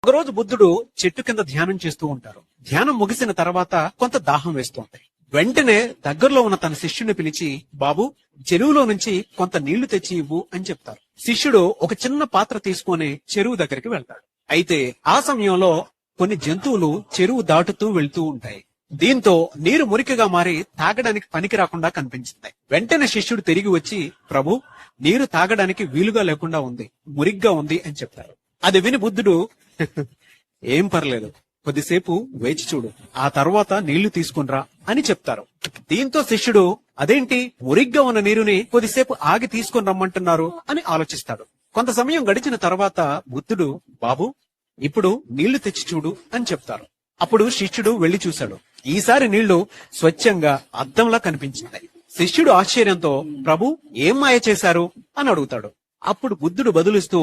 ఒకరోజు బుద్ధుడు చెట్టు కింద ధ్యానం చేస్తూ ఉంటారు. ధ్యానం ముగిసిన తర్వాత కొంత దాహం వేస్తూ ఉంటాయి. వెంటనే దగ్గరలో ఉన్న తన శిష్యుని పిలిచి, బాబు, చెరువులో నుంచి కొంత నీళ్లు తెచ్చి ఇవ్వు అని చెప్తారు. శిష్యుడు ఒక చిన్న పాత్ర తీసుకొని చెరువు దగ్గరికి వెళ్తాడు. అయితే ఆ సమయంలో కొన్ని జంతువులు చెరువు దాటుతూ వెళ్తూ ఉంటాయి. దీంతో నీరు మురికిగా మారి తాగడానికి పనికి రాకుండా కనిపించింది. వెంటనే శిష్యుడు తిరిగి వచ్చి, ప్రభు, నీరు తాగడానికి వీలుగా లేకుండా ఉంది, మురిగ్గా ఉంది అని చెప్తారు. అది విని బుద్ధుడు, ఏం పర్లేదు, కొద్దిసేపు వేచి చూడు, ఆ తర్వాత నీళ్లు తీసుకునిరా అని చెప్తారు. దీంతో శిష్యుడు, అదేంటి, మురిగ్గా ఉన్న నీరుని కొద్దిసేపు ఆగి తీసుకుని రమ్మంటున్నారు అని ఆలోచిస్తాడు. కొంత సమయం గడిచిన తర్వాత బుద్ధుడు, బాబు, ఇప్పుడు నీళ్లు తెచ్చి చూడు అని చెప్తారు. అప్పుడు శిష్యుడు వెళ్లి చూశాడు. ఈసారి నీళ్లు స్వచ్ఛంగా అద్దంలా కనిపించింది. శిష్యుడు ఆశ్చర్యంతో, ప్రభు, ఏం మాయ చేశారు అని అడుగుతాడు. అప్పుడు బుద్ధుడు బదులిస్తూ,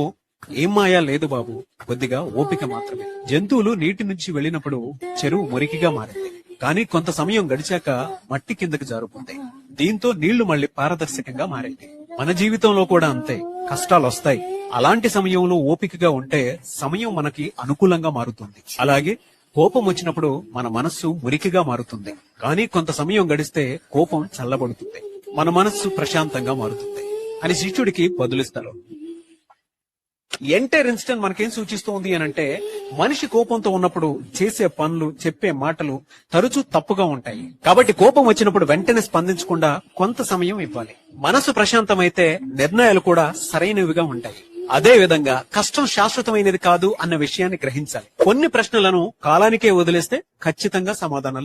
ఏం మాయా లేదు బాబు, కొద్దిగా ఓపిక మాత్రమే. జంతువులు నీటి నుంచి వెళ్లినప్పుడు చెరువు మురికిగా మారింది, కానీ కొంత సమయం గడిచాక మట్టి కిందకి జారుకుంది. దీంతో నీళ్లు మళ్లీ పారదర్శకంగా మారింది. మన జీవితంలో కూడా అంతే, కష్టాలు వస్తాయి. అలాంటి సమయంలో ఓపికగా ఉంటే సమయం మనకి అనుకూలంగా మారుతుంది. అలాగే కోపం వచ్చినప్పుడు మన మనస్సు మురికిగా మారుతుంది, కానీ కొంత సమయం గడిస్తే కోపం చల్లబడుతుంది, మన మనస్సు ప్రశాంతంగా మారుతుంది అని శిష్యుడికి బదులిస్తారు. ఎంటైర్ ఇన్సిడెంట్ మనకేం సూచిస్తోంది అనంటే, మనిషి కోపంతో ఉన్నప్పుడు చేసే పనులు, చెప్పే మాటలు తరచూ తప్పుగా ఉంటాయి. కాబట్టి కోపం వచ్చినప్పుడు వెంటనే స్పందించకుండా కొంత సమయం ఇవ్వాలి. మనసు ప్రశాంతమైతే నిర్ణయాలు కూడా సరైనవిగా ఉంటాయి. అదే విధంగా కష్టం శాశ్వతమైనది కాదు అన్న విషయాన్ని గ్రహించాలి. కొన్ని ప్రశ్నలను కాలానికే వదిలేస్తే ఖచ్చితంగా సమాధానాలు